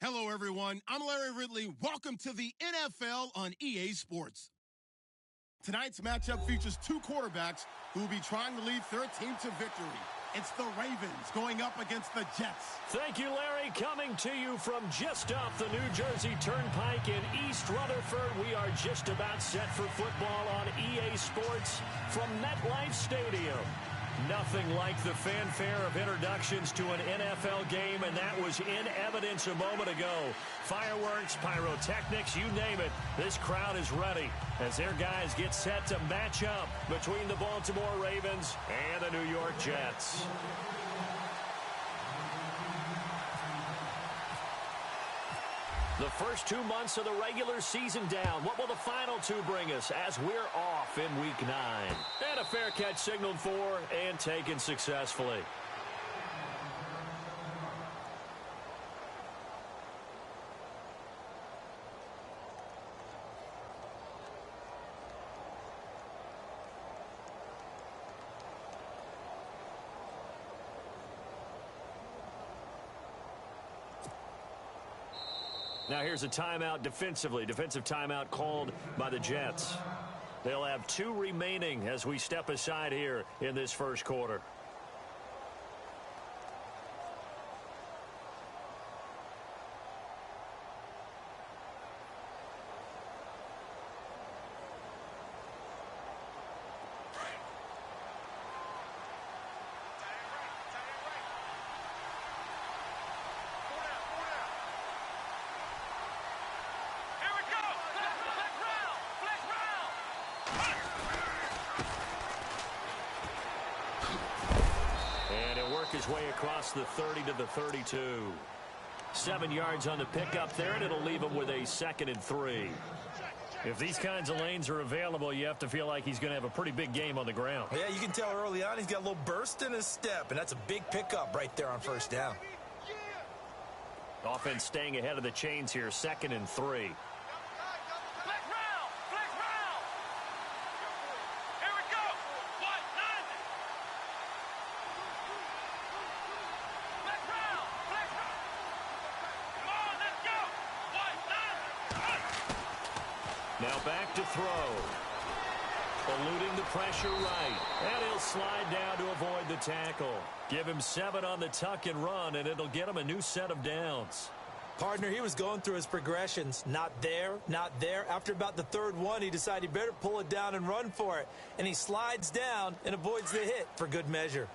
Hello, everyone. I'm Larry Ridley. Welcome to the NFL on EA Sports. Tonight's matchup features two quarterbacks who will be trying to lead their team to victory. It's the Ravens going up against the Jets. Thank you, Larry. Coming to you from just off the New Jersey Turnpike in East Rutherford, we are just about set for football on EA Sports from MetLife Stadium. Nothing like the fanfare of introductions to an NFL game, and that was in evidence a moment ago. Fireworks, pyrotechnics, you name it. This crowd is ready as their guys get set to match up between the Baltimore Ravens and the New York Jets. The first 2 months of the regular season down. What will the final two bring us as we're off in Week 9? And a fair catch signaled for and taken successfully. Now here's a timeout defensively. Defensive timeout called by the Jets. They'll have 2 remaining as we step aside here in this first quarter. His way across the 30 to the 32. 7 yards on the pickup there, and it'll leave him with a 2nd and 3. If these kinds of lanes are available, you have to feel like he's going to have a pretty big game on the ground. Yeah, you can tell early on he's got a little burst in his step, and that's a big pickup right there on first down. Offense staying ahead of the chains here, 2nd and 3. Now back to throw. Eluding the pressure right. And he'll slide down to avoid the tackle. Give him 7 on the tuck and run, and it'll get him a new set of downs. Partner, he was going through his progressions. Not there, not there. After about the 3rd one, he decided he better pull it down and run for it. And he slides down and avoids the hit for good measure.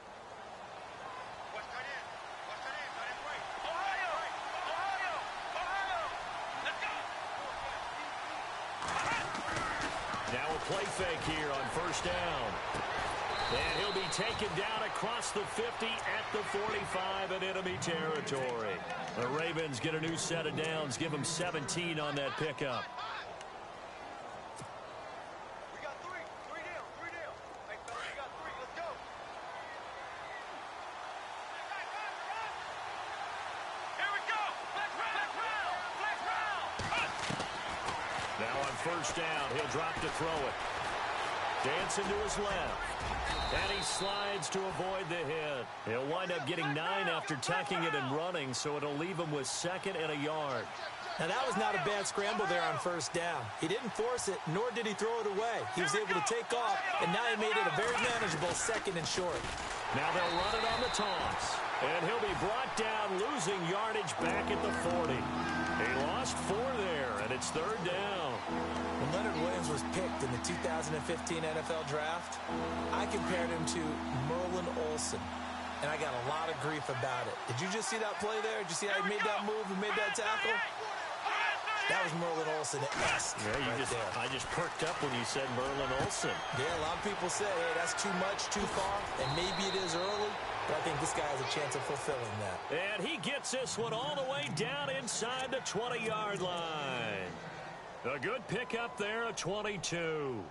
Play fake here on first down. And he'll be taken down across the 50 at the 45 in enemy territory. The Ravens get a new set of downs, give them 17 on that pickup. We got 3 down. Hey, fellas, we got 3. Let's go. Here we go. Flex round. Now on first down, he'll drop to throw it. Dancing to his left. And he slides to avoid the hit. He'll wind up getting 9 after tucking it and running, so it'll leave him with 2nd and a yard. Now that was not a bad scramble there on first down. He didn't force it, nor did he throw it away. He was able to take off, and now he made it a very manageable 2nd and short. Now they'll run it on the toss. And he'll be brought down, losing yardage back at the 40. He lost 4 there, and it's 3rd down. When Leonard Williams was picked in the 2015 NFL Draft, I compared him to Merlin Olsen, and I got a lot of grief about it. Did you just see that play there? Did you see how he made that move and made that tackle? That was Merlin Olsen-esque. Yeah, I just perked up when you said Merlin Olsen. Yeah, a lot of people say, hey, that's too much, too far, and maybe it is early, but I think this guy has a chance of fulfilling that. And he gets this one all the way down inside the 20-yard line. A good pickup there, a 22.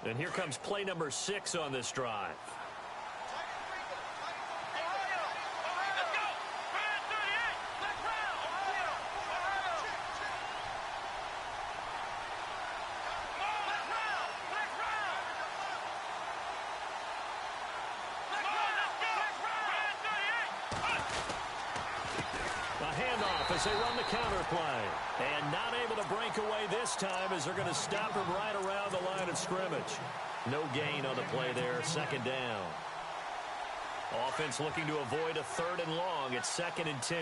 And here comes play number 6 on this drive. as they run the counter play. And not able to break away this time as they're going to stop him right around the line of scrimmage. No gain on the play there, second down. Offense looking to avoid a 3rd and long. It's 2nd and 10.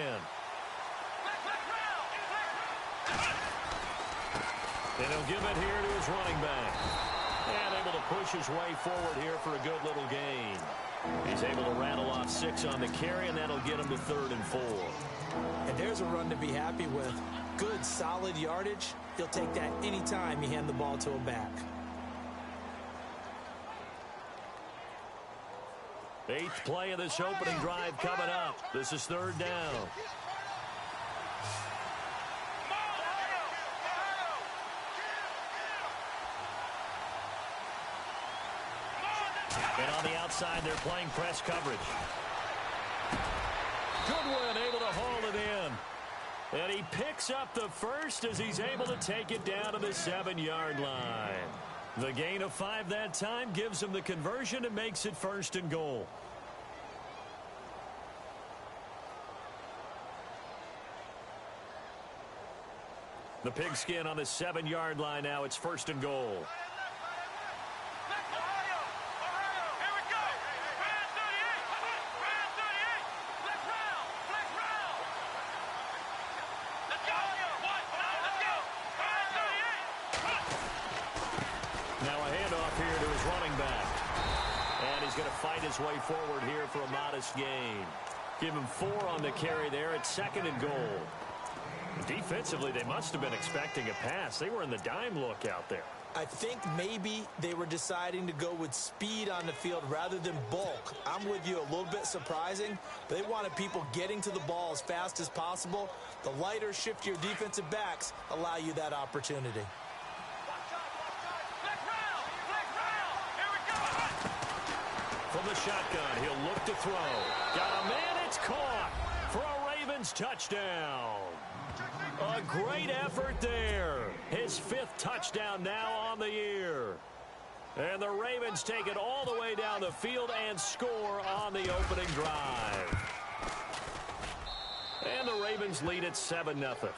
And he'll give it here to his running back. And able to push his way forward here for a good little gain. He's able to rattle off 6 on the carry, and that'll get him to 3rd and 4. And there's a run to be happy with. Good, solid yardage. He'll take that any time you hand the ball to a back. 8th play of this opening drive coming up. This is 3rd down. And on the outside, they're playing press coverage. Goodwin able to haul it in. And he picks up the first as he's able to take it down to the 7-yard line. The gain of 5 that time gives him the conversion and makes it 1st and goal. The pigskin on the 7-yard line now. It's 1st and goal. Going to fight his way forward here for a modest gain. Give him 4 on the carry there at 2nd and goal. Defensively, they must have been expecting a pass. They were in the dime look out there. I think maybe they were deciding to go with speed on the field rather than bulk. I'm with you, a little bit surprising. They wanted people getting to the ball as fast as possible. The lighter, shiftier defensive backs allow you that opportunity. From the shotgun, he'll look to throw. Got a man, it's caught for a Ravens touchdown. A great effort there. His 5th touchdown now on the year. And the Ravens take it all the way down the field and score on the opening drive. And the Ravens lead at 7-0.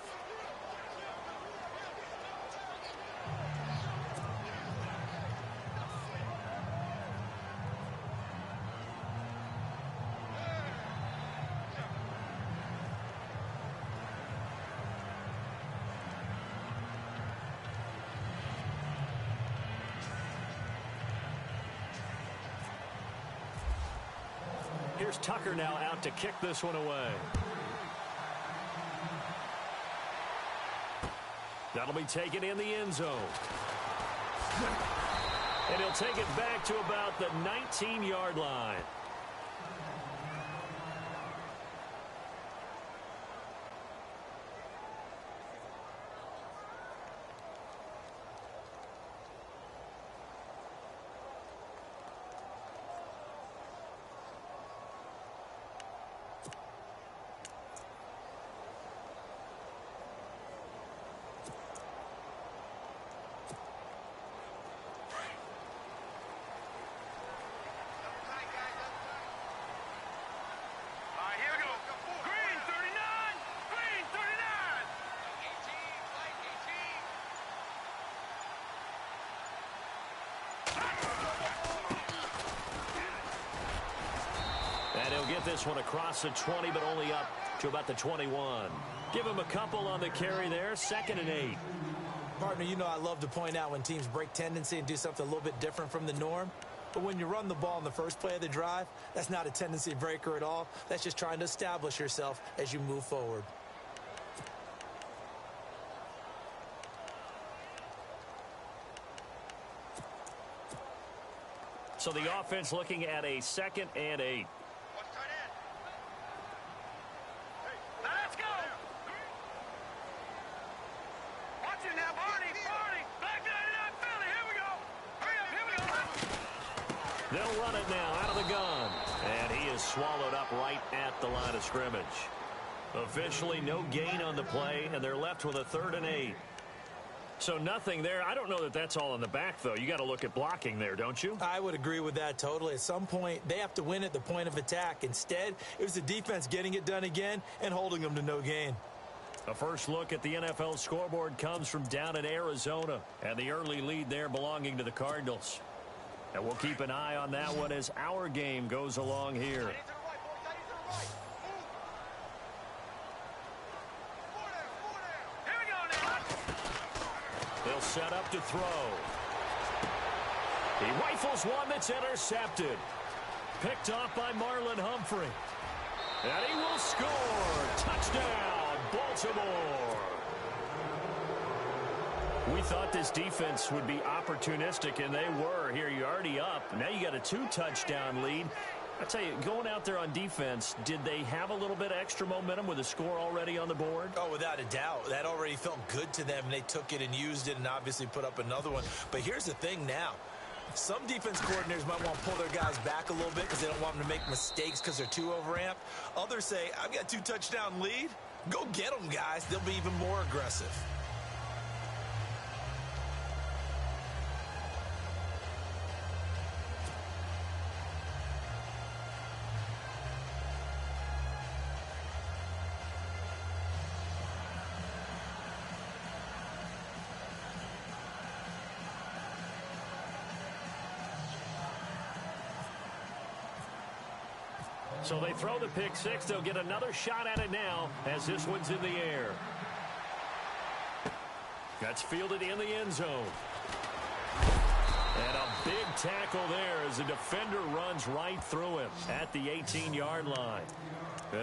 Here's Tucker now out to kick this one away. That'll be taken in the end zone. And he'll take it back to about the 19-yard line. And he'll get this one across the 20, but only up to about the 21. Give him a couple on the carry there, 2nd and 8. Partner, you know I love to point out when teams break tendency and do something a little bit different from the norm. But when you run the ball in the first play of the drive, that's not a tendency breaker at all. That's just trying to establish yourself as you move forward. So the offense looking at a 2nd and 8. Let's go. Watch it now, Barney. Black 99 Philly. Here we go. Hurry up. They'll run it now out of the gun. And he is swallowed up right at the line of scrimmage. Officially no gain on the play, and they're left with a 3rd and 8. So nothing there. I don't know that that's all in the back, though. You got to look at blocking there, don't you? I would agree with that totally. At some point, they have to win at the point of attack. Instead, it was the defense getting it done again and holding them to no gain. A first look at the NFL scoreboard comes from down in Arizona, and the early lead there belonging to the Cardinals. And we'll keep an eye on that one as our game goes along here. They'll set up to throw. He rifles one that's intercepted. Picked off by Marlon Humphrey. And he will score. Touchdown, Baltimore. We thought this defense would be opportunistic, and they were. Here, you're already up. Now you got a 2-touchdown lead. I tell you, going out there on defense, did they have a little bit of extra momentum with a score already on the board? Oh, without a doubt. That already felt good to them. They took it and used it and obviously put up another one. But here's the thing now. Some defense coordinators might want to pull their guys back a little bit because they don't want them to make mistakes because they're too overamped. Others say, I've got 2-touchdown lead. Go get them, guys. They'll be even more aggressive. So they throw the pick six. They'll get another shot at it now as this one's in the air. That's fielded in the end zone. And a big tackle there as the defender runs right through him at the 18-yard line.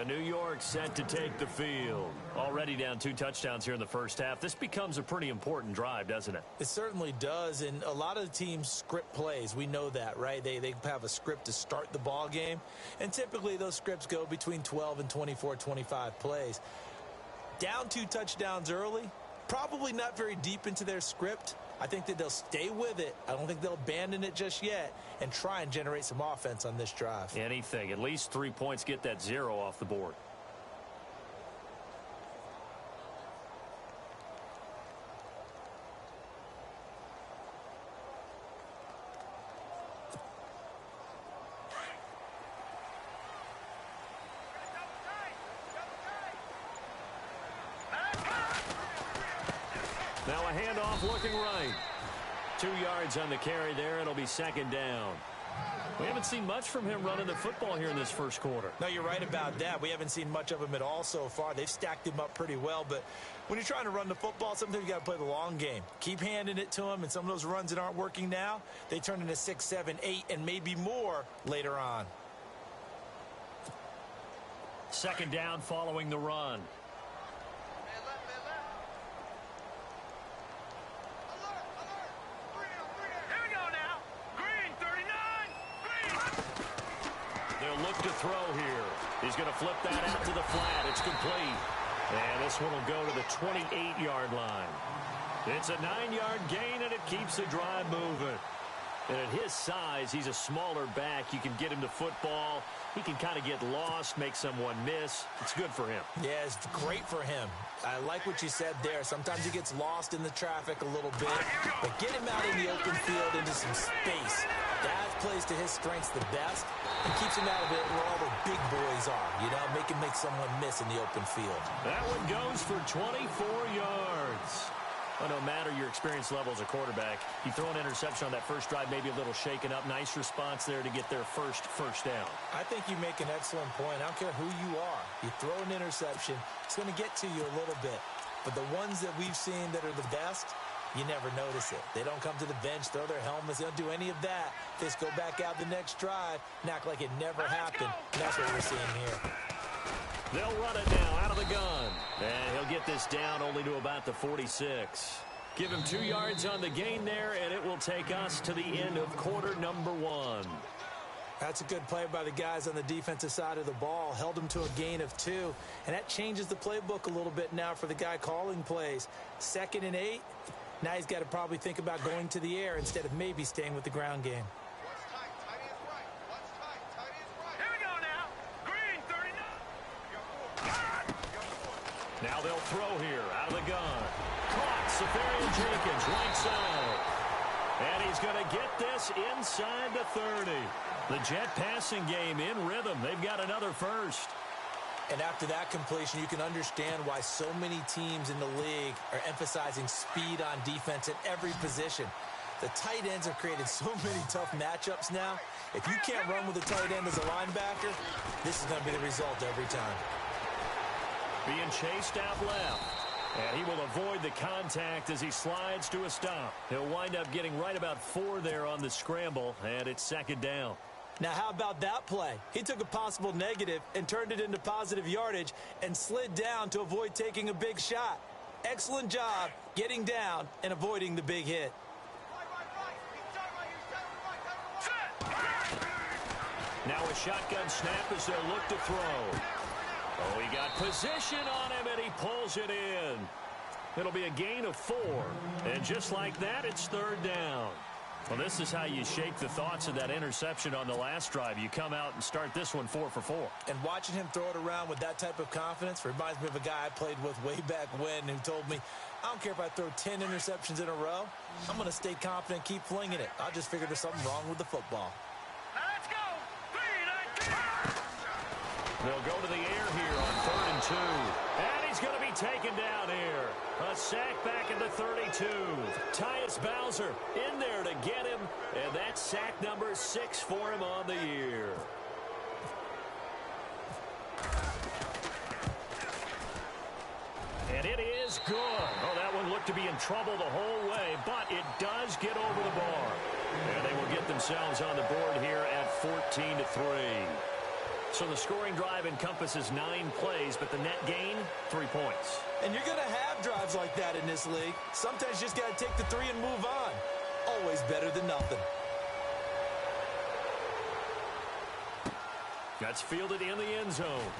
New York set to take the field. Already down 2 touchdowns here in the first half. This becomes a pretty important drive, doesn't it? It certainly does, and a lot of the teams script plays. We know that, right? They have a script to start the ball game, and typically those scripts go between 12 and 24, 25 plays. Down 2 touchdowns early, probably not very deep into their script. I think that they'll stay with it. I don't think they'll abandon it just yet and try and generate some offense on this drive. Anything. At least 3 points, get that 0 off the board. Now a handoff looking right. 2 yards on the carry there. It'll be second down. We haven't seen much from him running the football here in this first quarter. No, you're right about that. We haven't seen much of him at all so far. They've stacked him up pretty well, but when you're trying to run the football, sometimes you got to play the long game. Keep handing it to him, and some of those runs that aren't working now, they turn into 6, 7, 8, and maybe more later on. Second down following the run. Look to throw here. He's going to flip that out to the flat. It's complete. And this one will go to the 28-yard line. It's a 9-yard gain, and it keeps the drive moving. And at his size, he's a smaller back. You can get him to football. He can kind of get lost, make someone miss. It's good for him. Yeah, it's great for him. I like what you said there. Sometimes he gets lost in the traffic a little bit. But get him out in the open field into some space. That plays to his strengths the best and keeps him out of it where all the big boys are. You know, make someone miss in the open field. That one goes for 24 yards. Well, no matter your experience level as a quarterback, you throw an interception on that first drive, maybe a little shaken up. Nice response there to get their first down. I think you make an excellent point. I don't care who you are. You throw an interception, it's going to get to you a little bit. But the ones that we've seen that are the best, you never notice it. They don't come to the bench, throw their helmets. They don't do any of that. They just go back out the next drive and act like it never happened. And that's what we're seeing here. They'll run it now out of the gun. And he'll get this down only to about the 46. Give him 2 yards on the gain there, and it will take us to the end of quarter number 1. That's a good play by the guys on the defensive side of the ball. Held them to a gain of 2. And that changes the playbook a little bit now for the guy calling plays. 2nd and 8. Now he's got to probably think about going to the air instead of maybe staying with the ground game. Now they'll throw here out of the gun. Caught, Safarian Jenkins, right side. And he's going to get this inside the 30. The Jet passing game in rhythm. They've got another first. And after that completion, you can understand why so many teams in the league are emphasizing speed on defense at every position. The tight ends have created so many tough matchups now. If you can't run with a tight end as a linebacker, this is going to be the result every time. Being chased out left. And he will avoid the contact as he slides to a stop. He'll wind up getting right about 4 there on the scramble, and it's second down. Now, how about that play? He took a possible negative and turned it into positive yardage and slid down to avoid taking a big shot. Excellent job getting down and avoiding the big hit. Now a shotgun snap as they'll look to throw. Oh, he got position on him, and he pulls it in. It'll be a gain of 4. And just like that, it's third down. Well, this is how you shake the thoughts of that interception on the last drive. You come out and start this one 4 for 4. And watching him throw it around with that type of confidence reminds me of a guy I played with way back when who told me, I don't care if I throw 10 interceptions in a row. I'm going to stay confident and keep flinging it. I just figured there's something wrong with the football. Let's go. 3, 19. They'll go to the air here on 3rd and 2. And he's going to be taken down here. A sack back at the 32. Tyus Bowser in there to get him. And that's sack number 6 for him on the year. And it is good. Oh, that one looked to be in trouble the whole way, but it does get over the bar. And they will get themselves on the board here at 14-3. So the scoring drive encompasses 9 plays, but the net gain, 3 points. And you're going to have drives like that in this league. Sometimes you just got to take the 3 and move on. Always better than nothing. That's fielded in the end zone.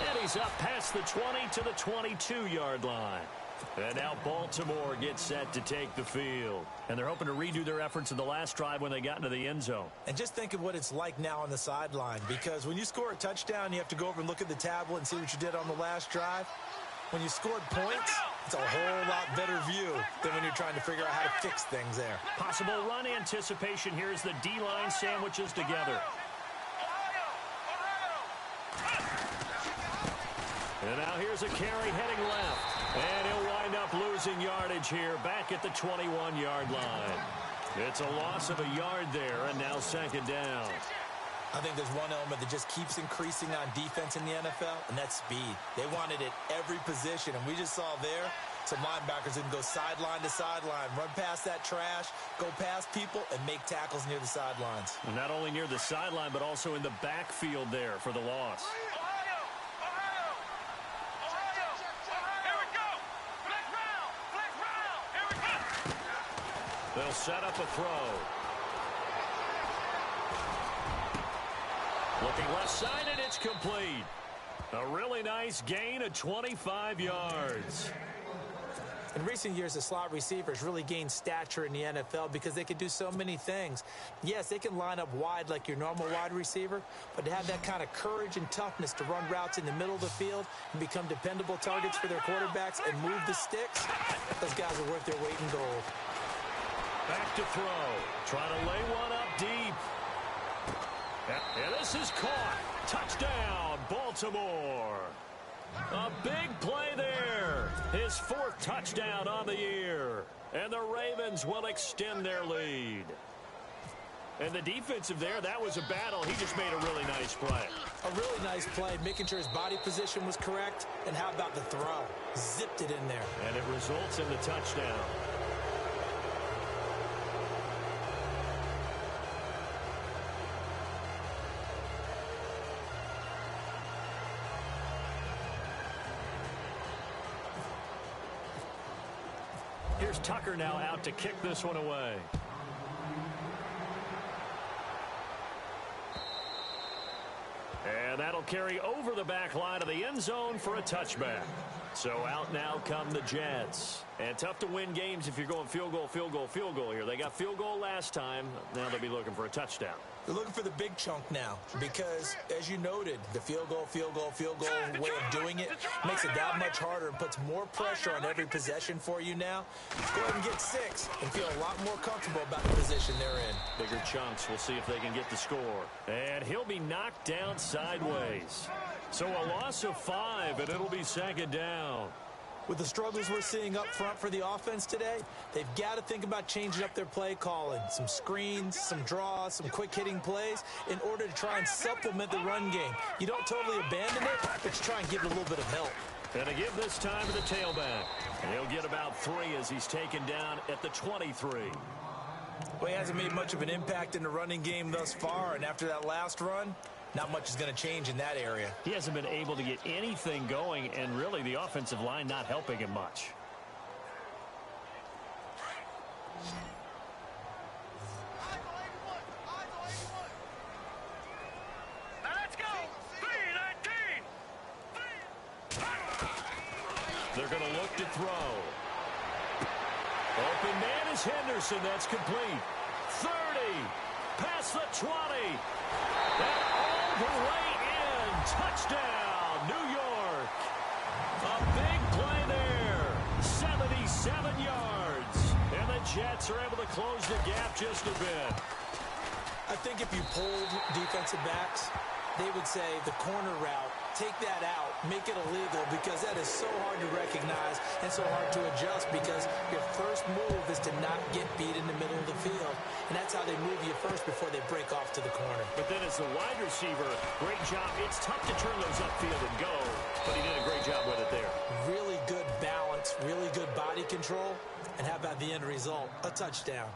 And he's up past the 20 to the 22-yard line. And now Baltimore gets set to take the field. And they're hoping to redo their efforts in the last drive when they got into the end zone. And just think of what it's like now on the sideline. Because when you score a touchdown, you have to go over and look at the tablet and see what you did on the last drive. When you scored points, it's a whole lot better view than when you're trying to figure out how to fix things there. Possible run anticipation here as the D-line sandwiches together. And now here's a carry heading left. And he'll wind up losing yardage here back at the 21-yard line. It's a loss of a yard there, and now second down. I think there's one element that just keeps increasing on defense in the NFL, and that's speed. They want it at every position, and we just saw there some linebackers who can go sideline to sideline, run past that trash, go past people, and make tackles near the sidelines. And not only near the sideline, but also in the backfield there for the loss. They'll set up a throw. Looking left side, and it's complete. A really nice gain of 25 yards. In recent years, the slot receivers really gained stature in the NFL because they can do so many things. Yes, they can line up wide like your normal wide receiver, but to have that kind of courage and toughness to run routes in the middle of the field and become dependable targets for their quarterbacks and move the sticks, those guys are worth their weight in gold. Back to throw. Trying to lay one up deep. And this is caught. Touchdown, Baltimore. A big play there. His 4th touchdown on the year. And the Ravens will extend their lead. And the defensive there, that was a battle. He just made a really nice play. A really nice play, making sure his body position was correct. And how about the throw? Zipped it in there. And it results in the touchdown. Here's Tucker now out to kick this one away. And that'll carry over the back line of the end zone for a touchback. So out now come the Jets. And tough to win games if you're going field goal, field goal, field goal here. They got field goal last time. Now they'll be looking for a touchdown. They're looking for the big chunk now because, as you noted, the field goal way of doing it makes it that much harder and puts more pressure on every possession for you now. Go ahead and get 6 and feel a lot more comfortable about the position they're in. Bigger chunks. We'll see if they can get the score. And he'll be knocked down sideways. So a loss of 5, and it'll be second down. With the struggles we're seeing up front for the offense today, they've got to think about changing up their play calling. Some screens, some draws, some quick-hitting plays in order to try and supplement the run game. You don't totally abandon it, but you try and give it a little bit of help. And to give this time to the tailback. And he'll get about 3 as he's taken down at the 23. Well, he hasn't made much of an impact in the running game thus far, and after that last run, not much is going to change in that area. He hasn't been able to get anything going, and really the offensive line not helping him much. Now let's go. 3-19. They're going to look to throw. Open man is Henderson. That's complete. 30. Past the 20. And all the way in. Touchdown, New York. A big play there. 77 yards. And the Jets are able to close the gap just a bit. I think if you polled defensive backs, they would say the corner route, take that out, make it illegal, because that is so hard to recognize and so hard to adjust because your first move is to not get beat in the middle of the field. And that's how they move you first before they break off to the corner. But then as the wide receiver, great job. It's tough to turn those upfield and go, but he did a great job with it there. Really good balance, really good body control, and how about the end result? A touchdown.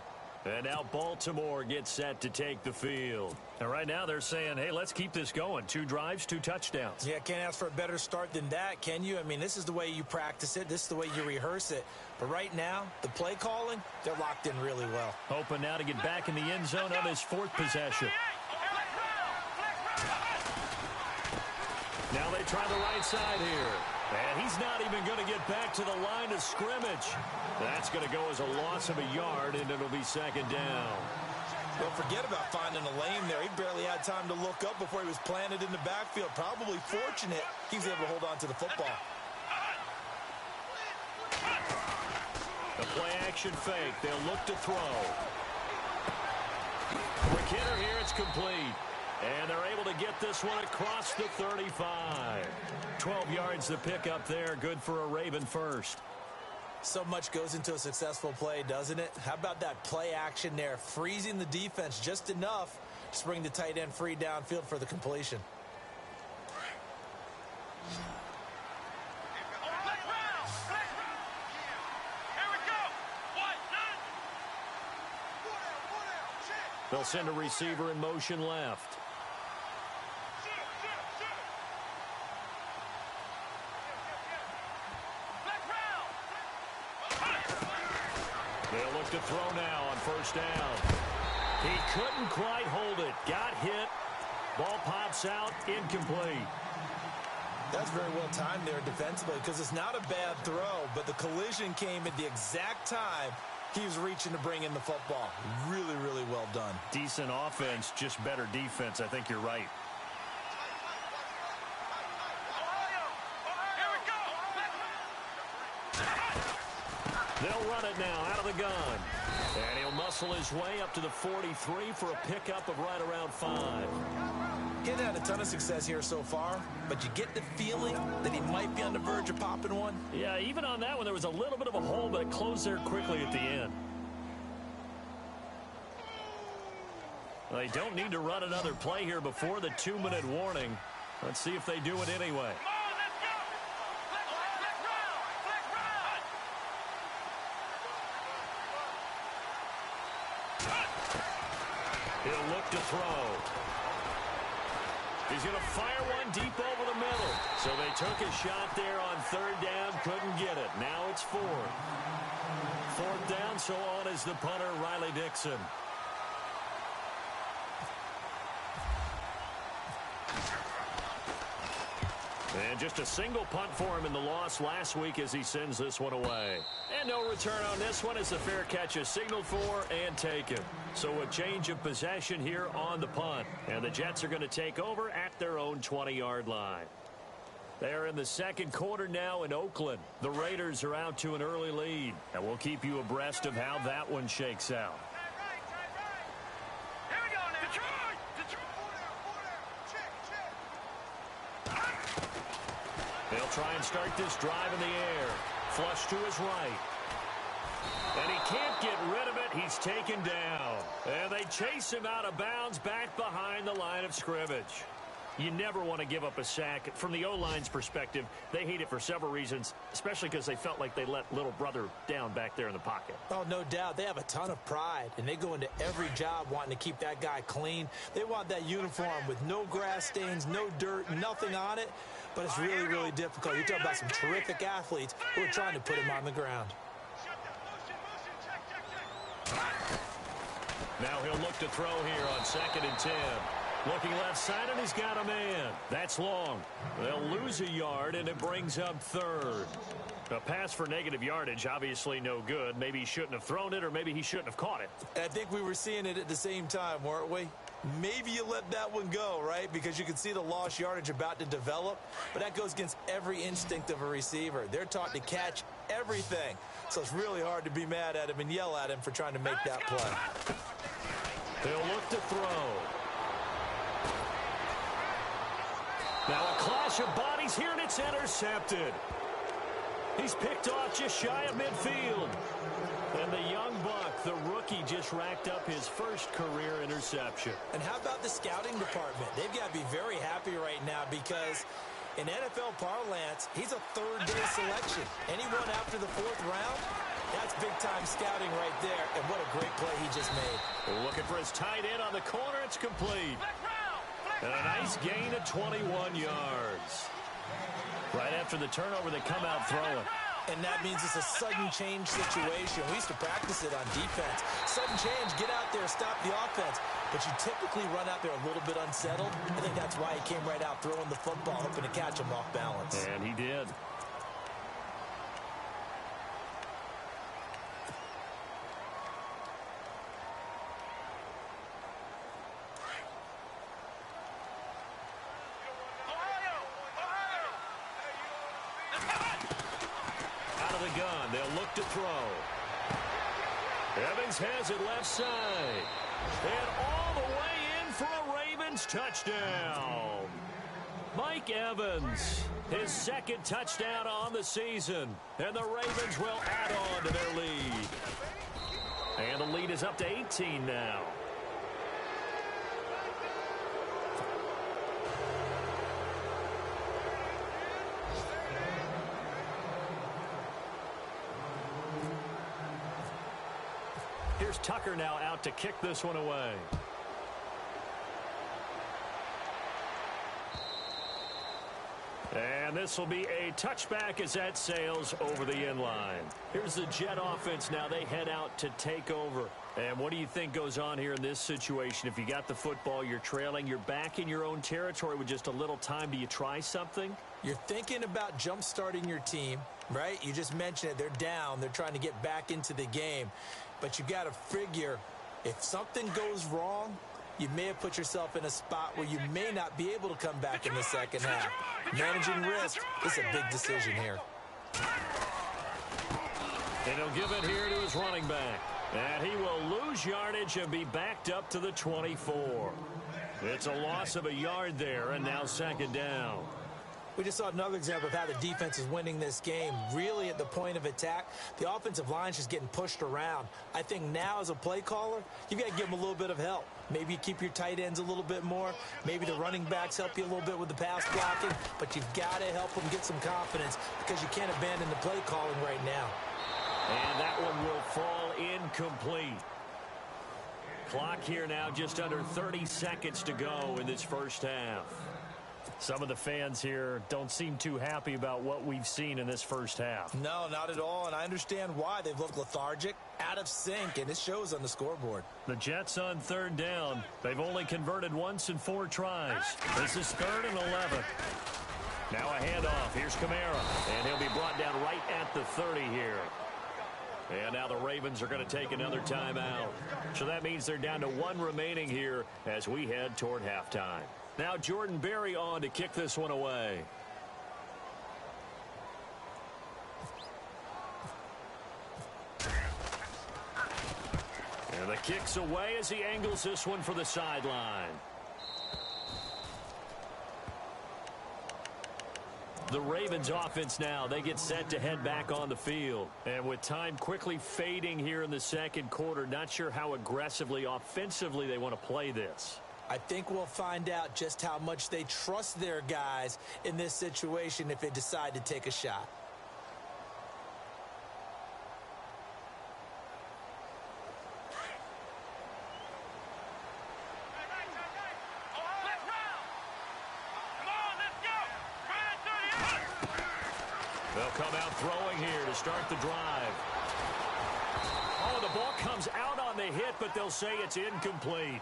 And now Baltimore gets set to take the field. And right now they're saying, hey, let's keep this going. 2 drives, 2 touchdowns. Yeah, can't ask for a better start than that, can you? I mean, this is the way you practice it. This is the way you rehearse it. But right now, the play calling, they're locked in really well. Hoping now to get back in the end zone on his 4th possession. Now they try the right side here. And he's not even going to get back to the line of scrimmage. That's going to go as a loss of a yard, and it'll be second down. Don't forget about finding a lane there. He barely had time to look up before he was planted in the backfield. Probably fortunate he was able to hold on to the football. The play-action fake. They'll look to throw. For Kidder here, it's complete. And they're able to get this one across the 35. 12 yards to pick up there. Good for a Raven first. So much goes into a successful play, doesn't it? How about that play action there? Freezing the defense just enough to bring the tight end free downfield for the completion. They'll send a receiver in motion left. They'll look to throw now on first down. He couldn't quite hold it. Got hit. Ball pops out. Incomplete. That's very well timed there defensively because it's not a bad throw, but the collision came at the exact time he was reaching to bring in the football. Really, really well done. Decent offense, just better defense. I think you're right. They'll run it now out of the gun. And he'll muscle his way up to the 43 for a pickup of right around 5. He hasn't had a ton of success here so far, but you get the feeling that he might be on the verge of popping one. Yeah, even on that one, there was a little bit of a hole, but it closed there quickly at the end. Well, they don't need to run another play here before the 2-minute warning. Let's see if they do it anyway. He'll look to throw. He's going to fire one deep over the middle. So they took a shot there on 3rd down, couldn't get it. Now it's 4th. 4th down, so on is the punter, Riley Dixon. And just a single punt for him in the loss last week as he sends this one away. And no return on this one as the fair catch is signaled for and taken. So a change of possession here on the punt. And the Jets are going to take over at their own 20-yard line. They're in the second quarter now in Oakland. The Raiders are out to an early lead. And we'll keep you abreast of how that one shakes out. Here we go now. Detroit! They'll try and start this drive in the air. Flush to his right. And he can't get rid of it. He's taken down. And they chase him out of bounds back behind the line of scrimmage. You never want to give up a sack. From the O-line's perspective, they hate it for several reasons, especially because they felt like they let little brother down back there in the pocket. Oh, no doubt. They have a ton of pride, and they go into every job wanting to keep that guy clean. They want that uniform with no grass stains, no dirt, nothing on it. But it's really, really difficult. You're talking about some terrific athletes who are trying to put him on the ground. Now he'll look to throw here on 2nd and 10. Looking left side, and he's got a man. That's long. They'll lose a yard, and it brings up 3rd. A pass for negative yardage, obviously no good. Maybe he shouldn't have thrown it, or maybe he shouldn't have caught it. I think we were seeing it at the same time, weren't we? Maybe you let that one go, right? Because you can see the lost yardage about to develop. But that goes against every instinct of a receiver. They're taught to catch everything. So it's really hard to be mad at him and yell at him for trying to make that play. They'll look to throw. Now a clash of bodies here, and it's intercepted. He's picked off just shy of midfield. And the young buck, the rookie, just racked up his first career interception. And how about the scouting department? They've got to be very happy right now because in NFL parlance, he's a third-day selection. Anyone after the 4th round, that's big-time scouting right there. And what a great play he just made. Looking for his tight end on the corner. It's complete. And a nice gain of 21 yards. Right after the turnover, they come out throwing. And that means it's a sudden change situation. We used to practice it on defense. Sudden change, get out there, stop the offense. But you typically run out there a little bit unsettled. I think that's why he came right out throwing the football, hoping to catch him off balance. And he did. Gun. They'll look to throw. Evans has it left side. And all the way in for a Ravens touchdown. Mike Evans, his 2nd touchdown on the season. And the Ravens will add on to their lead. And the lead is up to 18 now. Here's Tucker now out to kick this one away. And this will be a touchback as that sails over the inline. Here's the Jet offense now. They head out to take over. And what do you think goes on here in this situation? If you got the football, you're trailing, you're back in your own territory with just a little time. Do you try something? You're thinking about jump-starting your team, right? You just mentioned it. They're down. They're trying to get back into the game. But you got to figure if something goes wrong, you may have put yourself in a spot where you may not be able to come back in the second half. Managing risk is a big decision here. And he'll give it here to his running back. And he will lose yardage and be backed up to the 24. It's a loss of a yard there, and now 2nd down. We just saw another example of how the defense is winning this game. Really at the point of attack, the offensive line is just getting pushed around. I think now as a play caller, you've got to give them a little bit of help. Maybe you keep your tight ends a little bit more. Maybe the running backs help you a little bit with the pass blocking. But you've got to help them get some confidence because you can't abandon the play calling right now. And that one will fall incomplete. Clock here now just under 30 seconds to go in this first half. Some of the fans here don't seem too happy about what we've seen in this first half. No, not at all, and I understand why. They've looked lethargic, out of sync, and it shows on the scoreboard. The Jets on 3rd down. They've only converted once in 4 tries. This is 3rd and 11. Now a handoff. Here's Kamara. And he'll be brought down right at the 30 here. And now the Ravens are going to take another timeout. So that means they're down to one remaining here as we head toward halftime. Now Jordan Berry on to kick this one away. And the kick's away as he angles this one for the sideline. The Ravens offense now, they get set to head back on the field. And with time quickly fading here in the second quarter, not sure how aggressively, offensively they want to play this. I think we'll find out just how much they trust their guys in this situation if they decide to take a shot. They'll come out throwing here to start the drive. Oh, the ball comes out on the hit, but they'll say it's incomplete.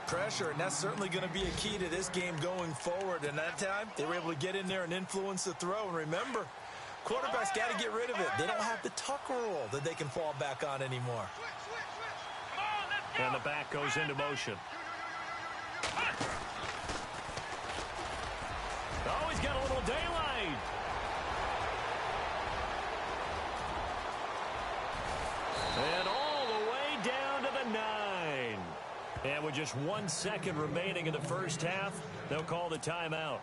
Pressure, and that's certainly going to be a key to this game going forward. And that time, they were able to get in there and influence the throw. And remember, quarterbacks got to get rid of it. They don't have the tuck rule that they can fall back on anymore. And the back goes into motion. Oh, he's got a little daylight. And all the way down to the 9. And with just 1 second remaining in the first half, they'll call the timeout.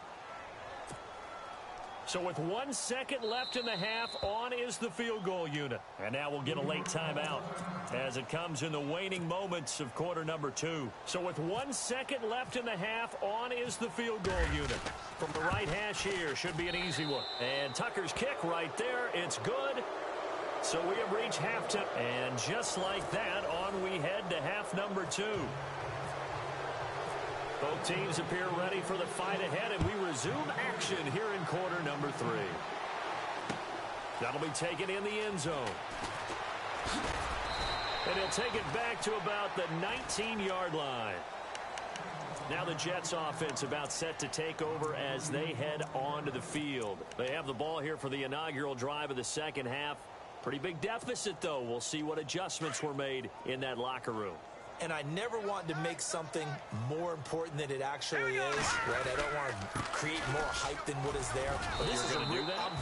So with 1 second left in the half, on is the field goal unit. And now we'll get a late timeout as it comes in the waning moments of quarter number 2. So with 1 second left in the half, on is the field goal unit. From the right hash here, should be an easy one. And Tucker's kick right there, it's good. So we have reached halftime, and just like that, on we head to half number 2. Both teams appear ready for the fight ahead, and we resume action here in quarter number 3. That'll be taken in the end zone. And he'll take it back to about the 19-yard line. Now the Jets offense about set to take over as they head onto the field. They have the ball here for the inaugural drive of the second half. Pretty big deficit, though. We'll see what adjustments were made in that locker room. And I never want to make something more important than it actually is, right? I don't want to create more hype than what is there. But this is I'm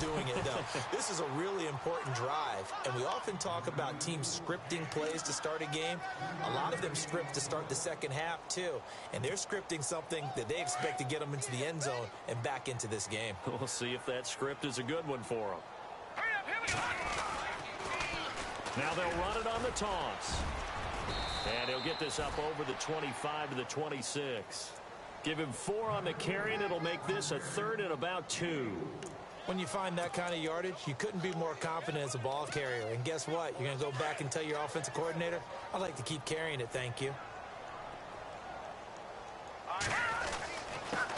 doing it, though. This is a really important drive. And we often talk about teams scripting plays to start a game. A lot of them script to start the second half, too. And they're scripting something that they expect to get them into the end zone and back into this game. We'll see if that script is a good one for them. Now they'll run it on the toss. And he'll get this up over the 25 to the 26. Give him 4 on the carry, and it'll make this a 3rd and about 2. When you find that kind of yardage, you couldn't be more confident as a ball carrier. And guess what? You're going to go back and tell your offensive coordinator, I'd like to keep carrying it, thank you.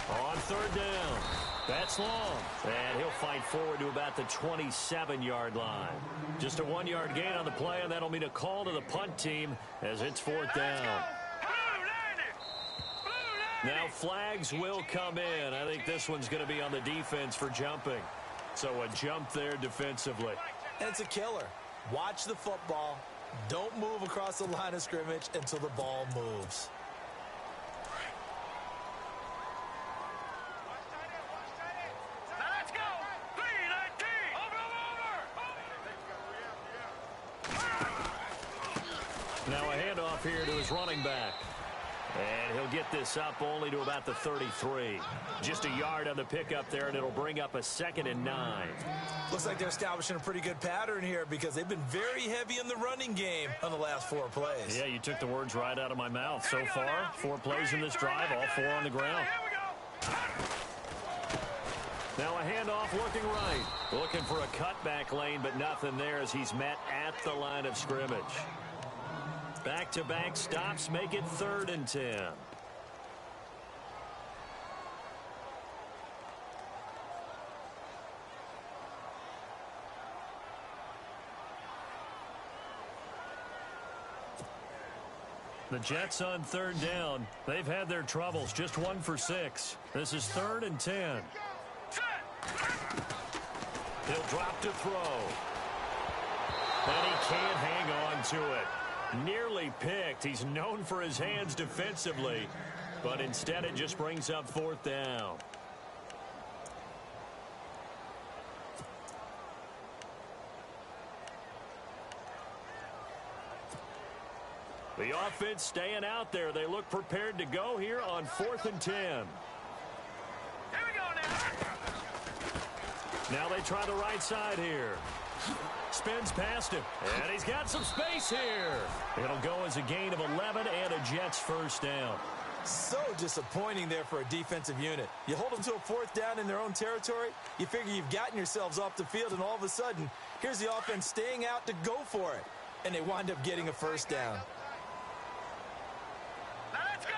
On 3rd down. That's long. And he'll fight forward to about the 27-yard line. Just a 1-yard gain on the play, and that'll mean a call to the punt team as it's 4th down. Now flags will come in. I think this one's going to be on the defense for jumping. So a jump there defensively. And it's a killer. Watch the football. Don't move across the line of scrimmage until the ball moves. Now a handoff here to his running back. And he'll get this up only to about the 33. Just a yard on the pickup there, and it'll bring up a 2nd and 9. Looks like they're establishing a pretty good pattern here because they've been very heavy in the running game on the last 4 plays. Yeah, you took the words right out of my mouth. So far, 4 plays in this drive, all 4 on the ground. Now a handoff looking right. Looking for a cutback lane, but nothing there as he's met at the line of scrimmage. Back-to-back stops make it 3rd and 10. The Jets on 3rd down. They've had their troubles. Just 1 for 6. This is 3rd and 10. He'll drop to throw. And he can't hang on to it. Nearly picked. He's known for his hands defensively, but instead it just brings up 4th down. The offense staying out there. They look prepared to go here on 4th and 10. Here we go now. Now they try the right side here. Spins past him, and he's got some space here. It'll go as a gain of 11 and a Jets 1st down. So disappointing there for a defensive unit. You hold them to a 4th down in their own territory, you figure you've gotten yourselves off the field, and all of a sudden, here's the offense staying out to go for it. And they wind up getting a 1st down. Now let's go.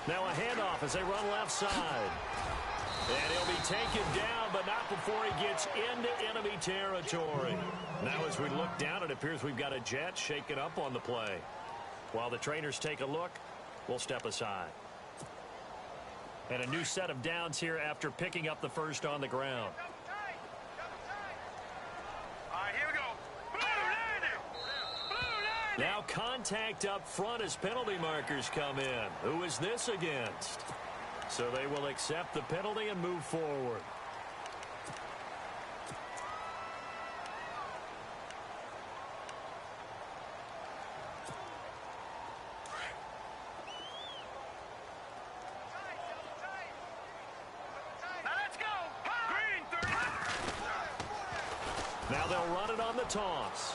Now a handoff as they run left side. And he'll be taken down, but not before he gets into enemy territory. Now as we look down, it appears we've got a Jet shaken up on the play. While the trainers take a look, we'll step aside. And a new set of downs here after picking up the 1st on the ground. All right, here we go. Blue line. Now contact up front as penalty markers come in. Who is this against? So they will accept the penalty and move forward. Now let's go. Green 30. Now they'll run it on the toss.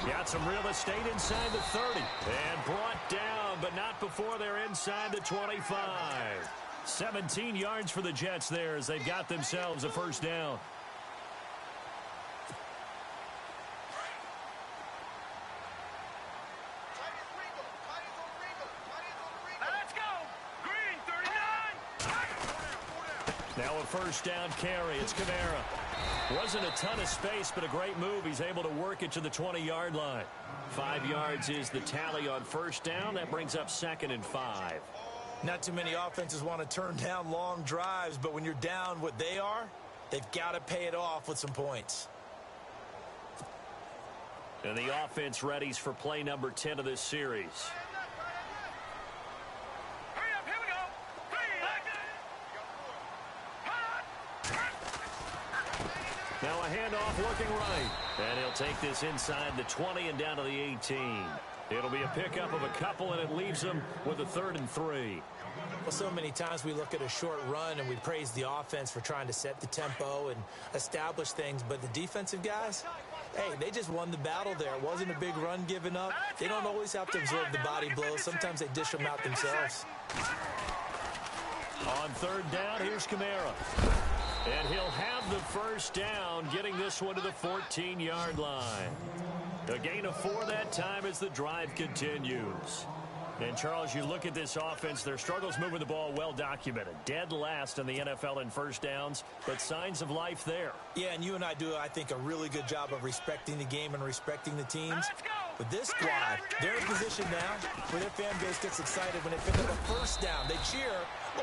Got some real estate inside the 30. And brought down, but not before they're inside the 25. 17 yards for the Jets there as they've got themselves a 1st down. Now let's go. Green 39. Now a 1st down carry. It's Kamara. Wasn't a ton of space, but a great move. He's able to work it to the 20-yard line. 5 yards is the tally on 1st down. That brings up 2nd and 5. Not too many offenses want to turn down long drives, but when you're down what they are, they've got to pay it off with some points. And the offense readies for play number 10 of this series. Hurry up, here we go. Now a handoff looking right. And he'll take this inside the 20 and down to the 18. It'll be a pickup of a couple, and it leaves them with a 3rd and 3. Well, so many times we look at a short run and we praise the offense for trying to set the tempo and establish things, but the defensive guys, hey, they just won the battle there. It wasn't a big run given up. They don't always have to absorb the body blows. Sometimes they dish them out themselves. On 3rd down, here's Kamara. And he'll have the 1st down, getting this one to the 14-yard line. A gain of 4 that time as the drive continues. And, Charles, you look at this offense, their struggles moving the ball well documented. Dead last in the NFL in 1st downs, but signs of life there. Yeah, and you and I do, I think, a really good job of respecting the game and respecting the teams. But this squad, they're in position now where their fan base gets excited when they pick up a 1st down. They cheer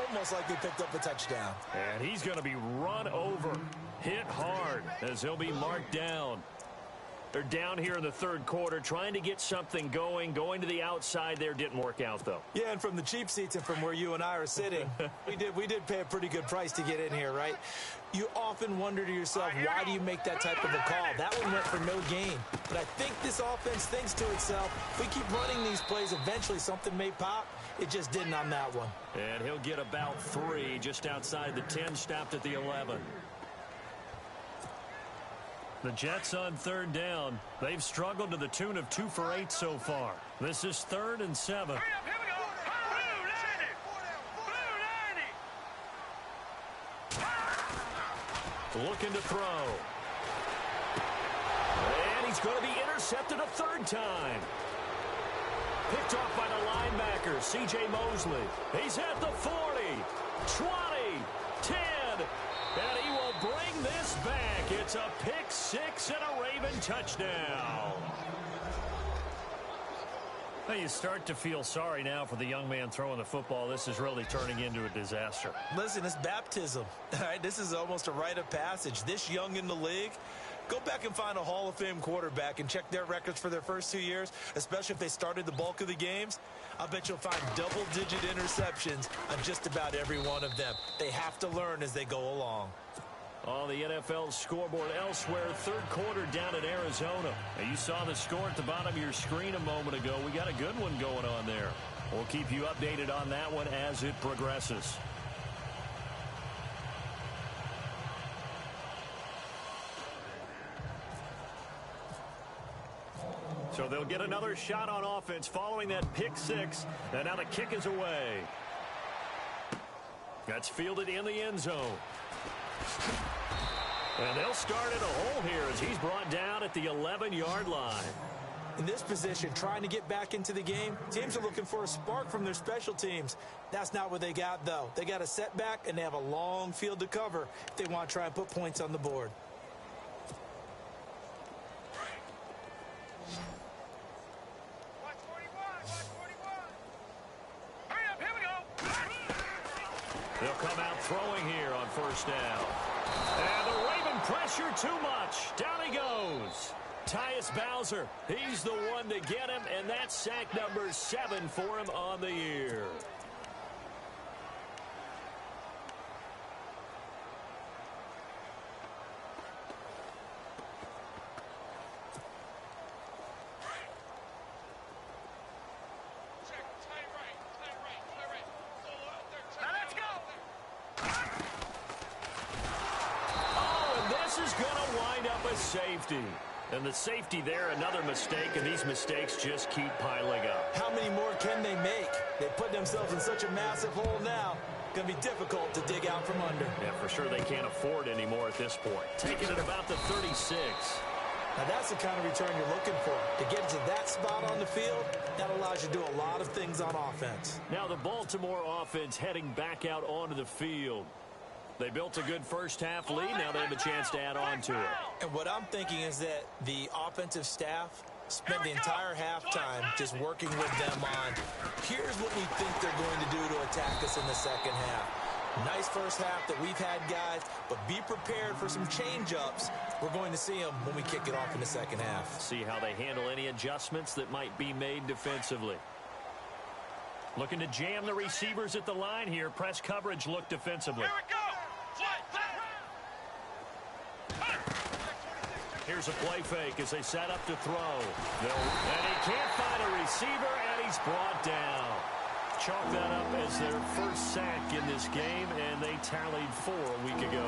almost like they picked up a touchdown. And he's going to be run over, hit hard as he'll be marked down. They're down here in the 3rd quarter, trying to get something going to the outside there. Didn't work out, though. Yeah, and from the cheap seats and from where you and I are sitting, we did pay a pretty good price to get in here, right? You often wonder to yourself, why do you make that type of a call? That one went for no gain. But I think this offense thinks to itself, if we keep running these plays, eventually something may pop. It just didn't on that one. And he'll get about 3 just outside the 10, stopped at the 11. The Jets on 3rd down. They've struggled to the tune of 2 for 8 so far. This is 3rd and 7. Hurry up, here we go. Blue 90. Looking to throw. And he's going to be intercepted a 3rd time. Picked off by the linebacker, C.J. Mosley. He's at the 40, 20, 10, and he will bring this back. It's a pick 6 and a Raven touchdown. Well, you start to feel sorry now for the young man throwing the football. This is really turning into a disaster. Listen, it's baptism. All right, this is almost a rite of passage. This young in the league, go back and find a Hall of Fame quarterback and check their records for their first 2 years, especially if they started the bulk of the games. I bet you'll find double-digit interceptions on just about every one of them. They have to learn as they go along. On the NFL scoreboard elsewhere, third quarter down in Arizona. Now, you saw the score at the bottom of your screen a moment ago. We got a good one going on there. We'll keep you updated on that one as it progresses. So they'll get another shot on offense following that pick six. And now the kick is away. That's fielded in the end zone. And they'll start at a hole here as he's brought down at the 11-yard line. In this position, trying to get back into the game, teams are looking for a spark from their special teams. That's not what they got, though. They got a setback, and they have a long field to cover if they want to try and put points on the board. Watch 41, watch 41. Hurry up, here we go. They'll come out throwing here on first down. And the Raven pressure too much. Down he goes. Tyus Bowser, he's the one to get him, and that's sack number 7 for him on the year. Now let's go. Oh, and this is going to wind up a safety. And the safety there, another mistake, and these mistakes just keep piling up. How many more can they make? They put themselves in such a massive hole now. Going to be difficult to dig out from under. Yeah, for sure they can't afford anymore at this point. Taking it about the 36. Now that's the kind of return you're looking for. To get to that spot on the field, that allows you to do a lot of things on offense. Now the Baltimore offense heading back out onto the field. They built a good first-half lead. Now they have a chance to add on to it. And what I'm thinking is that the offensive staff spent the entire halftime just working with them on, here's what we think they're going to do to attack us in the second half. Nice first half that we've had, guys, but be prepared for some change-ups. We're going to see them when we kick it off in the second half. See how they handle any adjustments that might be made defensively. Looking to jam the receivers at the line here. Press coverage look defensively. Here we go. Here's a play fake as they set up to throw. And he can't find a receiver, and he's brought down. Chalk that up as their first sack in this game, and they tallied 4 a week ago.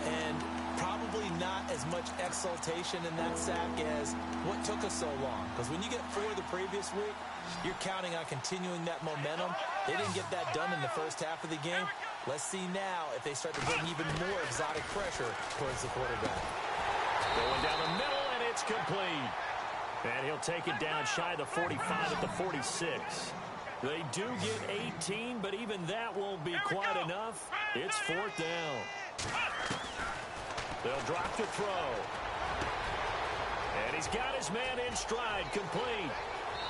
And probably not as much exultation in that sack as what took us so long. Because when you get 4 the previous week, you're counting on continuing that momentum. They didn't get that done in the first half of the game. Let's see now if they start to bring even more exotic pressure towards the quarterback. Going down the middle, and it's complete. And he'll take it down shy of the 45 at the 46. They do get 18, but even that won't be quite enough. It's 4th down. They'll drop to throw. And he's got his man in stride, complete.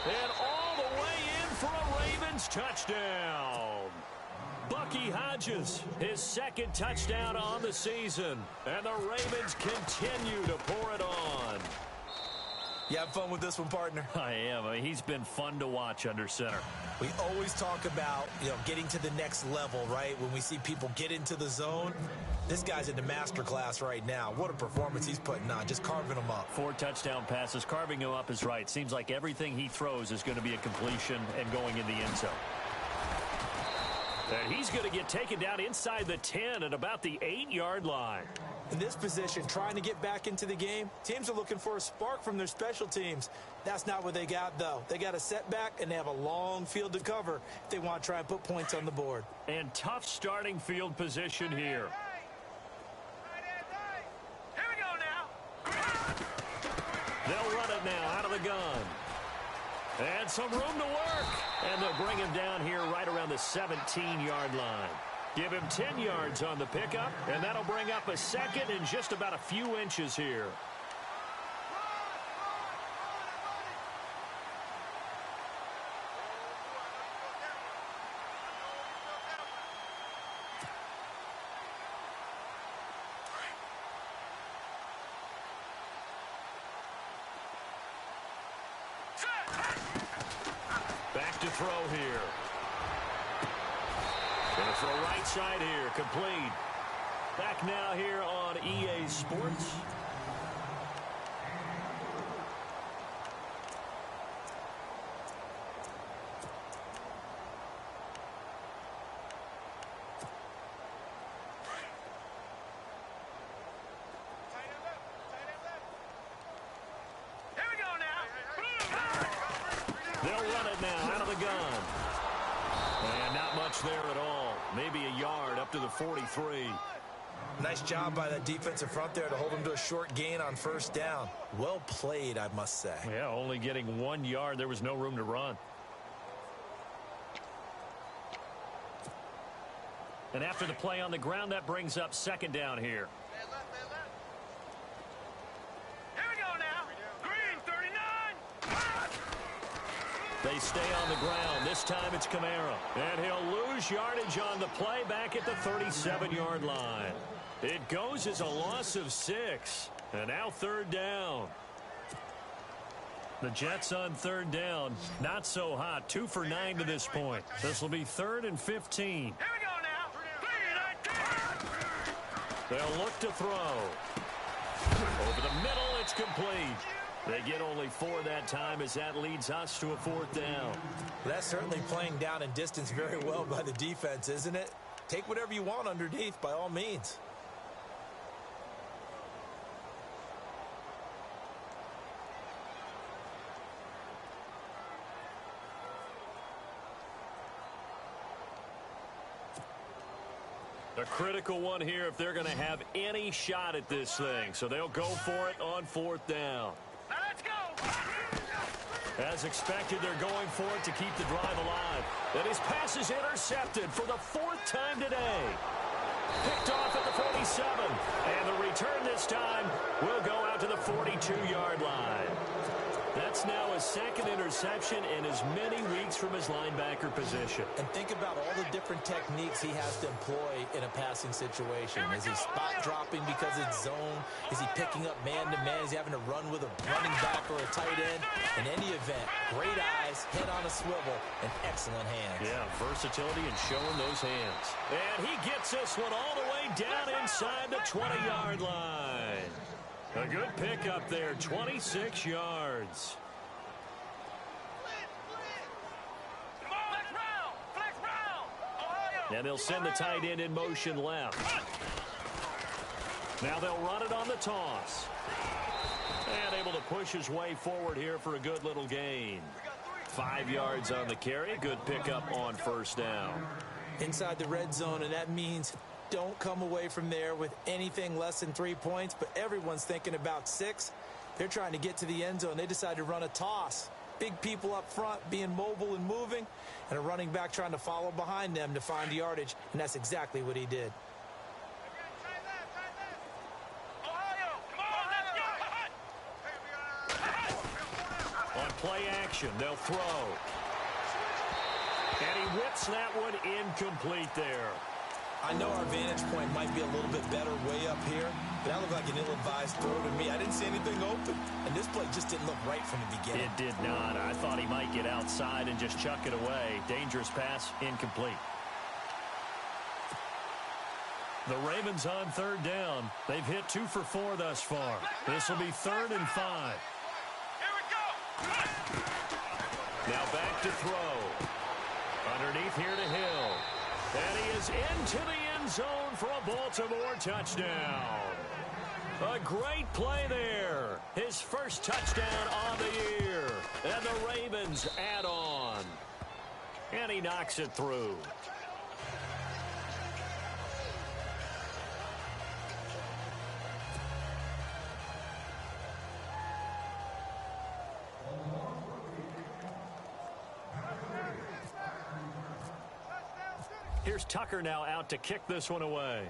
And all the way in for a Ravens touchdown. Bucky Hodges, his second touchdown on the season. And the Ravens continue to pour it on. You have fun with this one, partner? I am. I mean, he's been fun to watch under center. We always talk about, getting to the next level, right? When we see people get into the zone. This guy's in the master class right now. What a performance he's putting on, just carving them up. 4 touchdown passes. Carving him up is right. Seems like everything he throws is going to be a completion and going in the end zone. And he's going to get taken down inside the 10 at about the 8-yard line. In this position, trying to get back into the game, teams are looking for a spark from their special teams. That's not what they got, though. They got a setback, and they have a long field to cover if they want to try and put points on the board. And tough starting field position here. Here we go now. They'll run it now out of the gun. And some room to work. And they'll bring him down here right around the 17-yard line. Give him 10 yards on the pickup, and that'll bring up a second and just about a few inches here. throw here. Going to throw right side here. Complete. Back now here on EA Sports. They'll run it now out of the gun. And not much there at all. Maybe a yard up to the 43. Nice job by that defensive front there to hold them to a short gain on first down. Well played, I must say. Yeah, only getting 1 yard. There was no room to run. And after the play on the ground, that brings up second down here. They stay on the ground. This time it's Kamara. And he'll lose yardage on the play back at the 37-yard line. It goes as a loss of 6. And now third down. The Jets on third down. Not so hot. 2 for 9 to this point. This will be 3rd and 15. They'll look to throw. Over the middle, it's complete. They get only 4 that time as that leads us to a 4th down. That's certainly playing down in distance very well by the defense, isn't it? Take whatever you want underneath by all means. A critical one here if they're going to have any shot at this thing. So they'll go for it on 4th down. Now let's go! As expected, they're going for it to keep the drive alive. And his pass is intercepted for the 4th time today. Picked off at the 47. And the return this time will go out to the 42-yard line. That's now his 2nd interception in as many weeks from his linebacker position. And think about all the different techniques he has to employ in a passing situation. Is he spot dropping because it's zone? Is he picking up man-to-man? Is he having to run with a running back or a tight end? In any event, great eyes, head on a swivel, and excellent hands. Yeah, versatility and showing those hands. And he gets this one all the way down inside the 20-yard line. A good pickup there, 26 yards. And they'll send the tight end in motion left. Now they'll run it on the toss. And able to push his way forward here for a good little gain. 5 yards on the carry. Good pickup on first down. Inside the red zone, and that means don't come away from there with anything less than 3 points, but everyone's thinking about 6. They're trying to get to the end zone. They decide to run a toss. Big people up front being mobile and moving, and a running back trying to follow behind them to find yardage, and that's exactly what he did. On play action, they'll throw. And he whips that one incomplete there. I know our vantage point might be a little bit better way up here, but that looked like an ill-advised throw to me. I didn't see anything open, and this play just didn't look right from the beginning. It did not. I thought he might get outside and just chuck it away. Dangerous pass, incomplete. The Ravens on third down. They've hit 2 for 4 thus far. This will be 3rd and 5. Here we go! Now back to throw. Underneath here to Hill. And he is into the end zone for a Baltimore touchdown. A great play there. His first touchdown on the year. And the Ravens add on. And he knocks it through. Here's Tucker now out to kick this one away.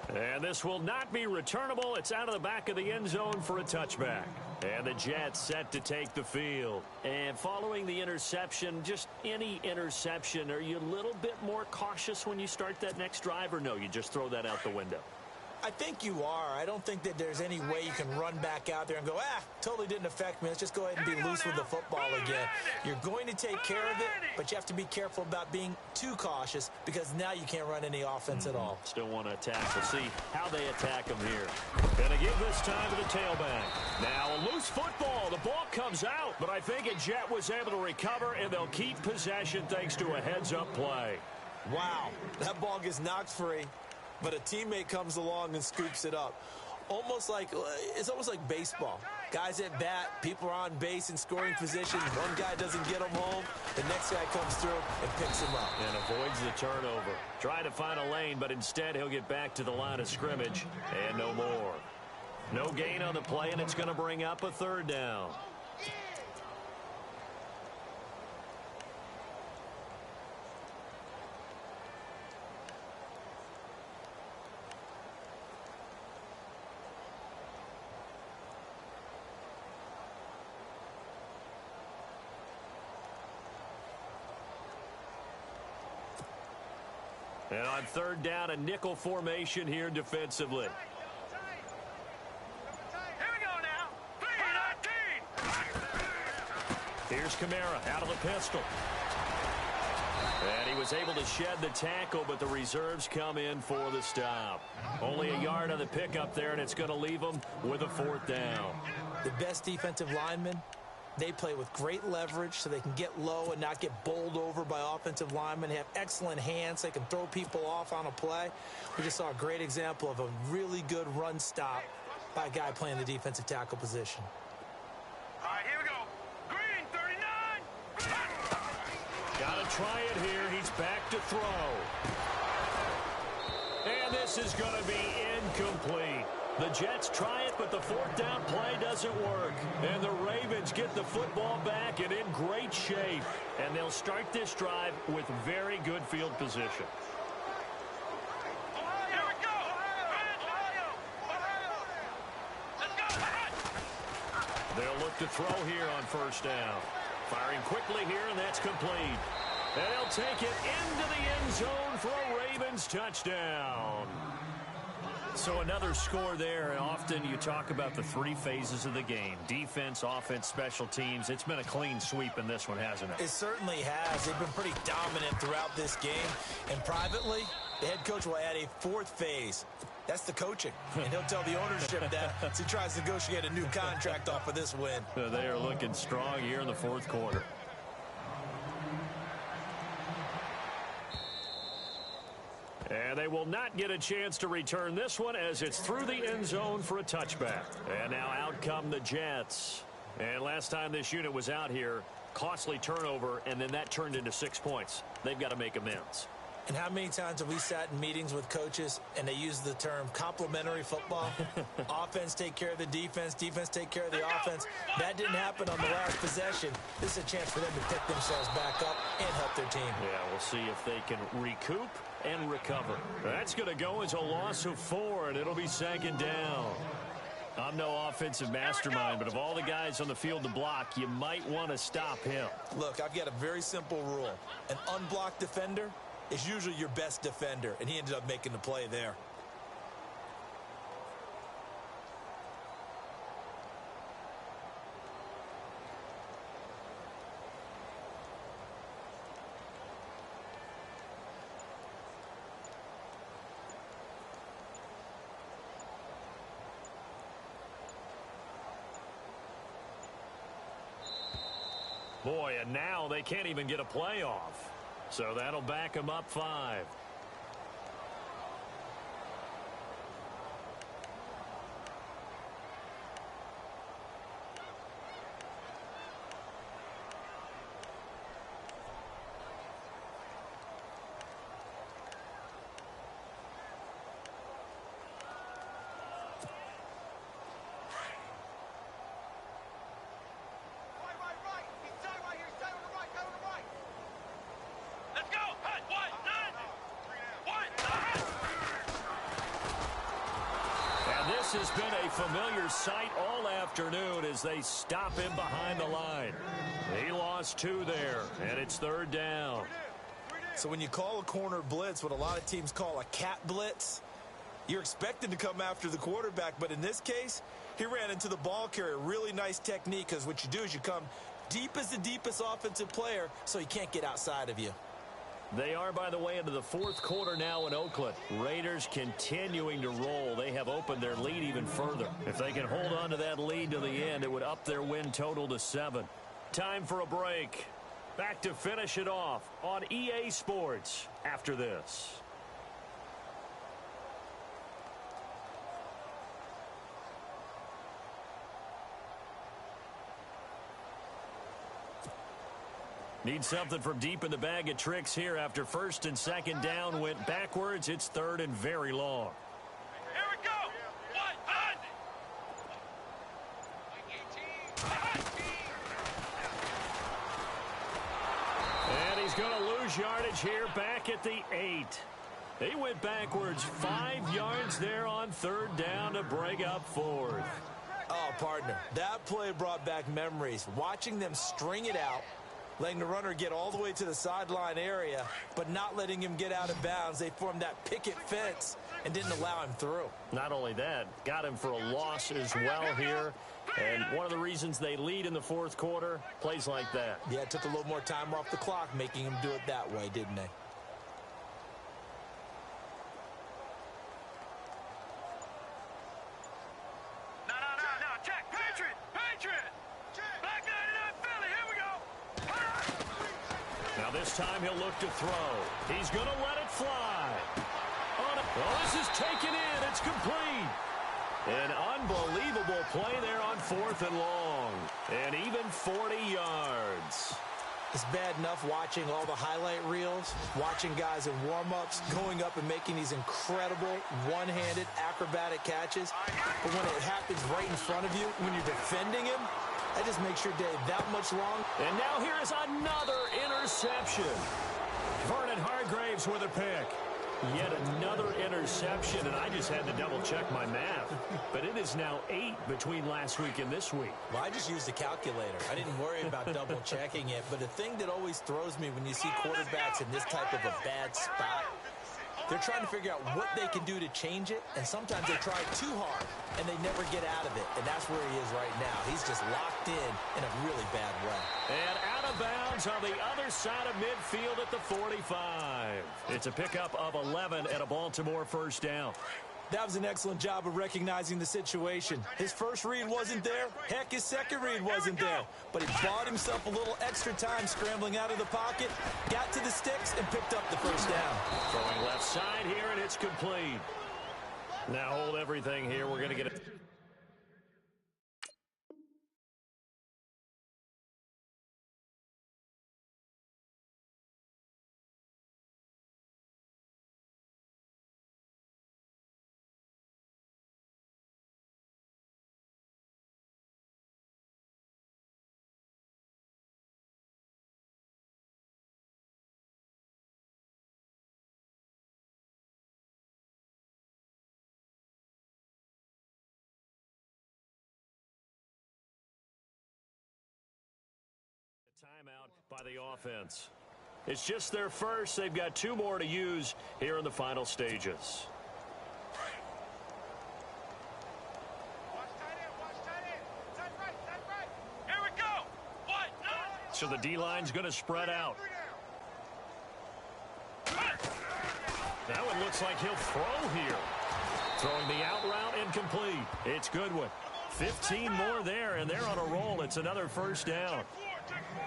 And this will not be returnable. It's out of the back of the end zone for a touchback. And the Jets set to take the field. And following the interception, just any interception, are you a little bit more cautious when you start that next drive, or no, you just throw that out the window? I think you are. I don't think that there's any way you can run back out there and go, totally didn't affect me. Let's just go ahead and be loose with the football again. You're going to take care of it, but you have to be careful about being too cautious because now you can't run any offense at all. Still want to attack. We'll see how they attack him here. Gonna give this time to the tailback. Now a loose football. The ball comes out, but I think Jet was able to recover, and they'll keep possession thanks to a heads-up play. Wow, that ball gets knocked free, but a teammate comes along and scoops it up. It's almost like baseball. Guys at bat, people are on base in scoring position. One guy doesn't get him home. The next guy comes through and picks him up. And avoids the turnover. Trying to find a lane, but instead he'll get back to the line of scrimmage. And no more. No gain on the play, and it's going to bring up a third down. And on third down, a nickel formation here defensively. Here we go now. 3-19. Here's Kamara out of the pistol. And he was able to shed the tackle, but the reserves come in for the stop. Only a yard on the pickup there, and it's going to leave them with a fourth down. The best defensive linemen, they play with great leverage so they can get low and not get bowled over by offensive linemen. They have excellent hands. They can throw people off on a play. We just saw a great example of a really good run stop by a guy playing the defensive tackle position. All right, here we go. Green, 39. Got to try it here. He's back to throw. And this is going to be incomplete. The Jets try it, but the fourth down play doesn't work. And the Ravens get the football back and in great shape. And they'll start this drive with very good field position. Here we go. Ohio. Let's go. They'll look to throw here on first down. Firing quickly here, and that's complete. And they'll take it into the end zone for a Ravens touchdown. So another score there, and often you talk about the three phases of the game. Defense, offense, special teams. It's been a clean sweep in this one, hasn't it? It certainly has. They've been pretty dominant throughout this game. And privately, the head coach will add a fourth phase. That's the coaching. And he'll tell the ownership that as he tries to negotiate a new contract off of this win. They are looking strong here in the fourth quarter. And they will not get a chance to return this one as it's through the end zone for a touchback. And now out come the Jets. And last time this unit was out here, costly turnover, and then that turned into 6 points. They've got to make amends. And how many times have we sat in meetings with coaches and they use the term complementary football? Offense take care of the defense, defense take care of the offense. That didn't happen on the last possession. This is a chance for them to pick themselves back up and help their team. Yeah, we'll see if they can recoup and recover. That's going to go as a loss of 4, and it'll be second down. I'm no offensive mastermind, but of all the guys on the field to block, you might want to stop him. Look, I've got a very simple rule. An unblocked defender is usually your best defender, and he ended up making the play there. Boy, and now they can't even get a playoff. So that'll back them up 5. Right. He's tied right here. He's tied on the right. Tied on the right. Let's go. Hey, one, nine. And this has been a familiar sight all afternoon as they stop him behind the line. He lost 2 there, and it's third down. So when you call a corner blitz, what a lot of teams call a cat blitz, You're expected to come after the quarterback, but in this case, he ran into the ball carrier. Really nice technique, because what you do is you come deep as the deepest offensive player, so he can't get outside of you. They are, by the way, into the fourth quarter now in Oakland. Raiders continuing to roll. They have opened their lead even further. If they can hold on to that lead to the end, it would up their win total to 7. Time for a break. Back to finish it off on EA Sports after this. Need something from deep in the bag of tricks here after first and second down went backwards. It's third and very long. Here we go. One, and he's going to lose yardage here back at the 8. They went backwards 5 yards there on third down to bring up fourth. Oh, partner, that play brought back memories. Watching them string it out, letting the runner get all the way to the sideline area, but not letting him get out of bounds. They formed that picket fence and didn't allow him through. Not only that, got him for a loss as well here. And one of the reasons they lead in the fourth quarter, plays like that. Yeah, it took a little more time off the clock, making him do it that way, didn't they? No. Check. Patriot. Black 99 Philly. Here we go. Now this time he'll look to throw. He's going to let it fly. Oh, this is taken in. It's complete. An unbelievable play there on fourth and long. And even 40 yards. It's bad enough watching all the highlight reels, watching guys in warm-ups, going up and making these incredible one-handed acrobatic catches. But when it happens right in front of you, when you're defending him, that just makes your day that much longer. And now here is another interception. Vernon Hargraves with a pick. Yet another interception, and I just had to double-check my math. But it is now 8 between last week and this week. Well, I just used a calculator. I didn't worry about double-checking it. But the thing that always throws me when you see quarterbacks in this type of a bad spot, they're trying to figure out what they can do to change it, and sometimes they try too hard, and they never get out of it. And that's where he is right now. He's just locked in a really bad way. And out of bounds on the other side of midfield at the 45. It's a pickup of 11 and a Baltimore first down. That was an excellent job of recognizing the situation. His first read wasn't there. Heck, his second read wasn't there. But he bought himself a little extra time scrambling out of the pocket, got to the sticks, and picked up the first down. Throwing left side here, and it's complete. Now hold everything here. We're going to get it. Timeout by the offense. It's just their first. They've got 2 more to use here in the final stages. Watch tight end. Tight right. Here we go. One, So the D-line's going to spread out. That one looks like he'll throw here. Throwing the out route incomplete. It's Goodwin. 15 more there, and they're on a roll. It's another first down.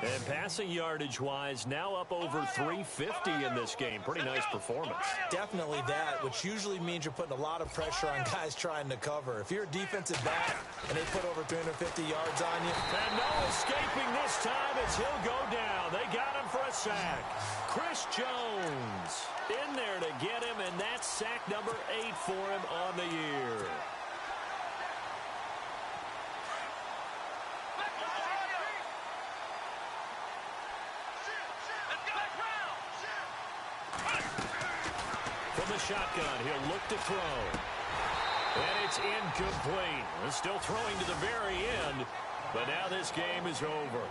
And passing yardage-wise, now up over 350 in this game. Pretty nice performance. Definitely that, which usually means you're putting a lot of pressure on guys trying to cover. If you're a defensive back and they put over 350 yards on you. And no escaping this time as he'll go down. They got him for a sack. Chris Jones in there to get him, and that's sack number 8 for him on the year. From the shotgun, he'll look to throw. And it's incomplete. They're still throwing to the very end, but now this game is over.